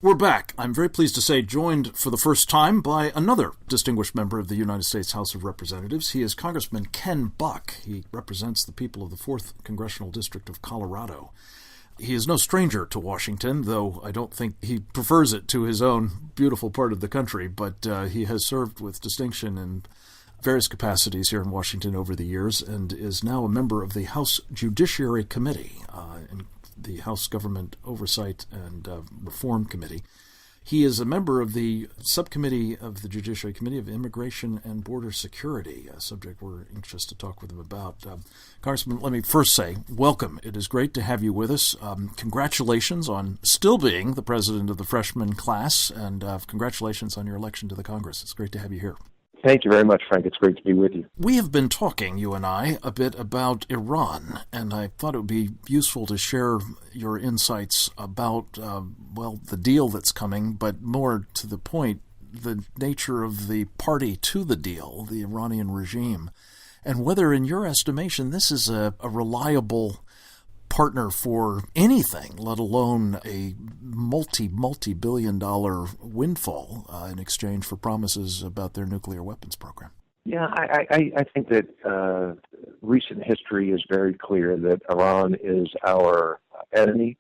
We're back. I'm very pleased to say joined for the first time by another distinguished member of the United States House of Representatives. He is Congressman Ken Buck. He represents the people of the 4th Congressional District of Colorado. He is no stranger to Washington, though I don't think he prefers it to his own beautiful part of the country, but he has served with distinction in various capacities here in Washington over the years and is now a member of the House Judiciary Committee in the House Government Oversight and Reform Committee. He is a member of the subcommittee of the Judiciary Committee of Immigration and Border Security, a subject we're anxious to talk with him about. Congressman, let me first say, welcome. It is great to have you with us. Congratulations on still being the president of the freshman class, and congratulations on your election to the Congress. It's great to have you here. Thank you very much, Frank. It's great to be with you. We have been talking, you and I, a bit about Iran, and I thought it would be useful to share your insights about, the deal that's coming, but more to the point, the nature of the party to the deal, the Iranian regime, and whether, in your estimation, this is a reliable partner for anything, let alone a multi-billion-dollar windfall in exchange for promises about their nuclear weapons program. Yeah, I think that recent history is very clear that Iran is our enemy.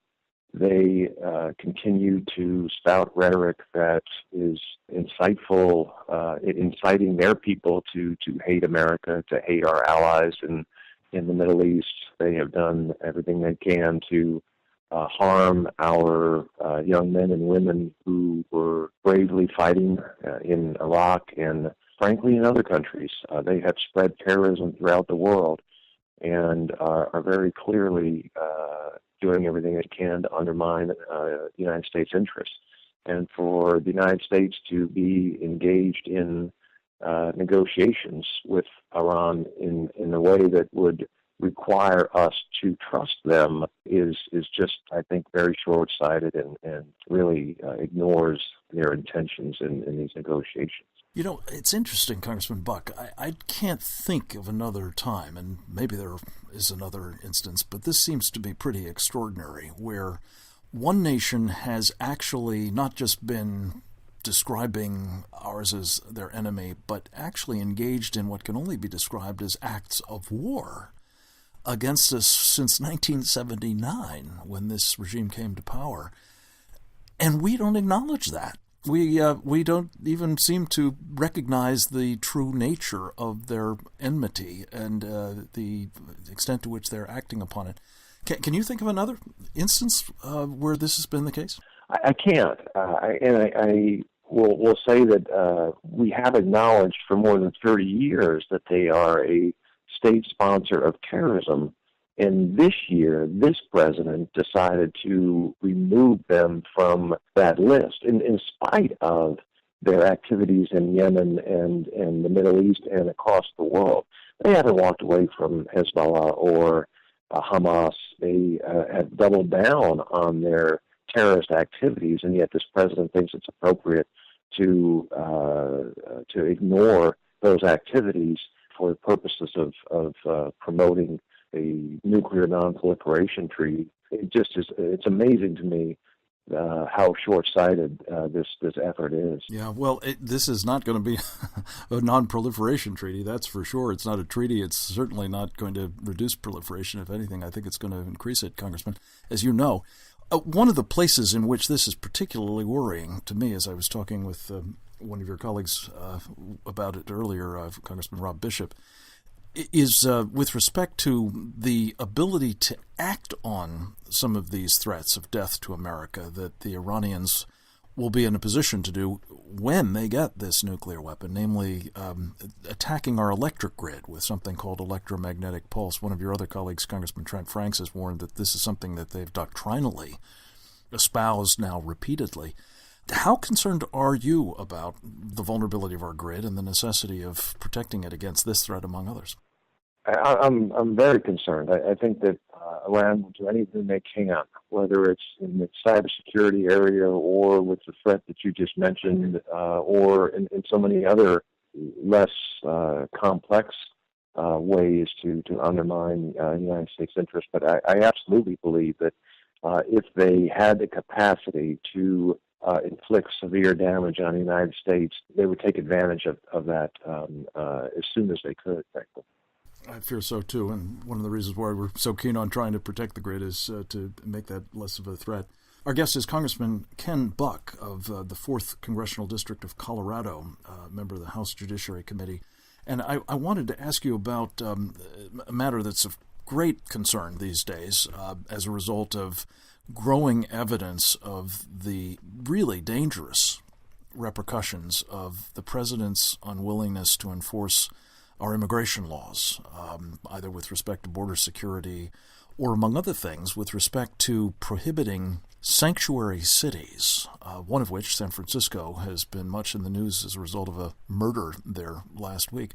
They continue to spout rhetoric that is insightful, inciting their people to hate America, to hate our allies in the Middle East. They have done everything they can to harm our young men and women who were bravely fighting in Iraq and, frankly, in other countries. They have spread terrorism throughout the world and are very clearly doing everything they can to undermine the United States interests. And for the United States to be engaged in negotiations with Iran in a way that would require us to trust them is just, I think, very short-sighted and really ignores their intentions in these negotiations. You know, it's interesting, Congressman Buck. I can't think of another time, and maybe there is another instance, but this seems to be pretty extraordinary, where one nation has actually not just been describing ours as their enemy, but actually engaged in what can only be described as acts of war against us since 1979, when this regime came to power. And we don't acknowledge that. We don't even seem to recognize the true nature of their enmity and the extent to which they're acting upon it. Can you think of another instance where this has been the case? I can't. I will say that we have acknowledged for more than 30 years that they are a state sponsor of terrorism. And this year, this president decided to remove them from that list in spite of their activities in Yemen and the Middle East and across the world. They haven't walked away from Hezbollah or Hamas. They have doubled down on their terrorist activities, and yet this president thinks it's appropriate to ignore those activities for the purposes of promoting a nuclear non-proliferation treaty. It's amazing to me how short-sighted this effort is. Yeah, well, this is not going to be a non-proliferation treaty, that's for sure. It's not a treaty. It's certainly not going to reduce proliferation. If anything, I think it's going to increase it, Congressman, as you know. One of the places in which this is particularly worrying to me, as I was talking with one of your colleagues about it earlier, Congressman Rob Bishop, is with respect to the ability to act on some of these threats of death to America that the Iranians will be in a position to do when they get this nuclear weapon, namely attacking our electric grid with something called electromagnetic pulse. One of your other colleagues, Congressman Trent Franks, has warned that this is something that they've doctrinally espoused now repeatedly. How concerned are you about the vulnerability of our grid and the necessity of protecting it against this threat, among others? I'm very concerned. I think that Iran will do anything they can, whether it's in the cybersecurity area or with the threat that you just mentioned, or in so many other less complex ways to undermine United States interests. But I absolutely believe that if they had the capacity to inflict severe damage on the United States, they would take advantage of that as soon as they could, frankly. I fear so, too, and one of the reasons why we're so keen on trying to protect the grid is to make that less of a threat. Our guest is Congressman Ken Buck of the 4th Congressional District of Colorado, member of the House Judiciary Committee. And I wanted to ask you about a matter that's of great concern these days as a result of growing evidence of the really dangerous repercussions of the president's unwillingness to enforce our immigration laws, either with respect to border security or, among other things, with respect to prohibiting sanctuary cities, one of which, San Francisco, has been much in the news as a result of a murder there last week.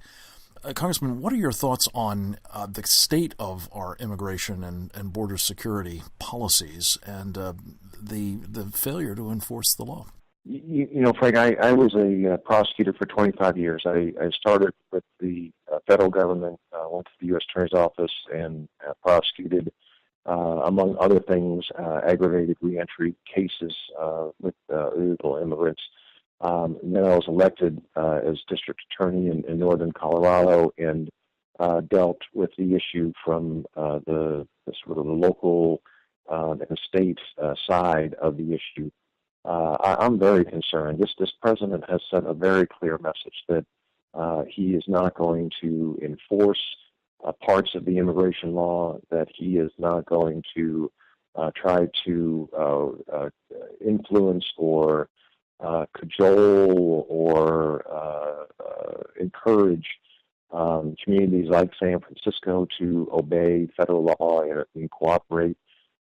Congressman, what are your thoughts on the state of our immigration and border security policies and the failure to enforce the law? You know, Frank, I was a prosecutor for 25 years. I started with the federal government, went to the U.S. Attorney's Office, and prosecuted, among other things, aggravated reentry cases with illegal immigrants. And then I was elected as district attorney in northern Colorado and dealt with the issue from the sort of the local and state side of the issue. I'm very concerned. This president has sent a very clear message that he is not going to enforce parts of the immigration law, that he is not going to try to influence or cajole or encourage communities like San Francisco to obey federal law and cooperate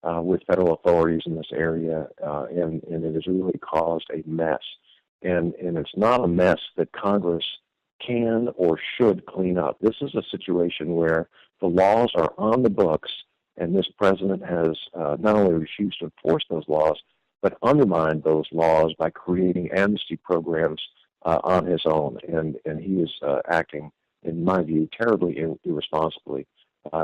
with federal authorities in this area, and it has really caused a mess. And it's not a mess that Congress can or should clean up. This is a situation where the laws are on the books, and this president has not only refused to enforce those laws, but undermined those laws by creating amnesty programs on his own. And he is acting, in my view, terribly irresponsibly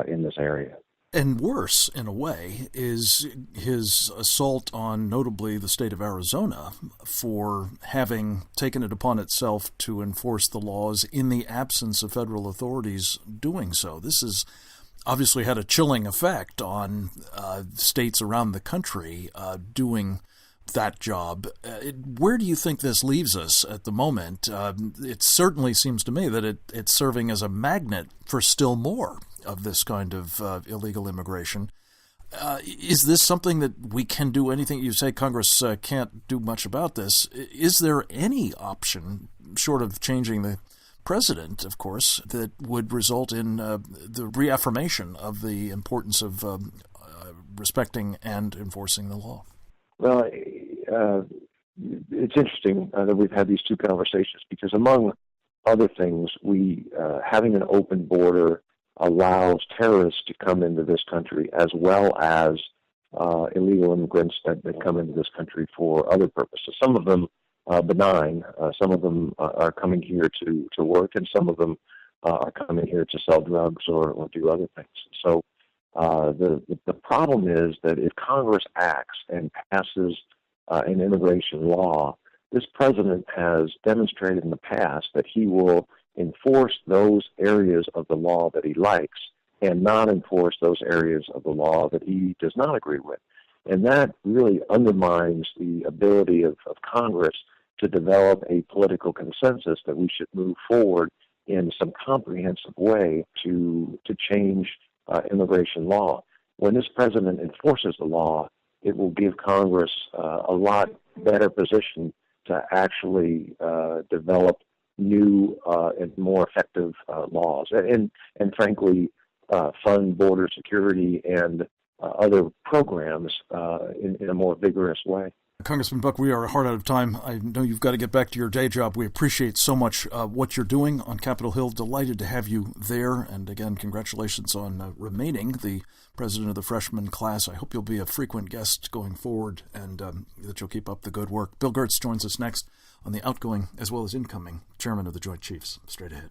in this area. And worse, in a way, is his assault on, notably, the state of Arizona for having taken it upon itself to enforce the laws in the absence of federal authorities doing so. This has obviously had a chilling effect on states around the country doing that job. Where do you think this leaves us at the moment? It certainly seems to me that it's serving as a magnet for still more of this kind of illegal immigration. Is this something that we can do anything? You say Congress can't do much about this. Is there any option, short of changing the president, of course, that would result in the reaffirmation of the importance of respecting and enforcing the law? Well, it's interesting that we've had these two conversations because, among other things, we having an open border allows terrorists to come into this country as well as illegal immigrants that come into this country for other purposes. Some of them benign. Some of them are coming here to work, and some of them are coming here to sell drugs or do other things. So the problem is that if Congress acts and passes an immigration law, this president has demonstrated in the past that he will enforce those areas of the law that he likes and not enforce those areas of the law that he does not agree with. And that really undermines the ability of Congress to develop a political consensus that we should move forward in some comprehensive way to change immigration law. When this president enforces the law, it will give Congress a lot better position to actually develop new and more effective laws and frankly, fund border security and other programs in a more vigorous way. Congressman Buck, we are hard out of time. I know you've got to get back to your day job. We appreciate so much what you're doing on Capitol Hill. Delighted to have you there. And again, congratulations on remaining the president of the freshman class. I hope you'll be a frequent guest going forward and that you'll keep up the good work. Bill Gertz joins us next on the outgoing as well as incoming chairman of the Joint Chiefs. Straight ahead.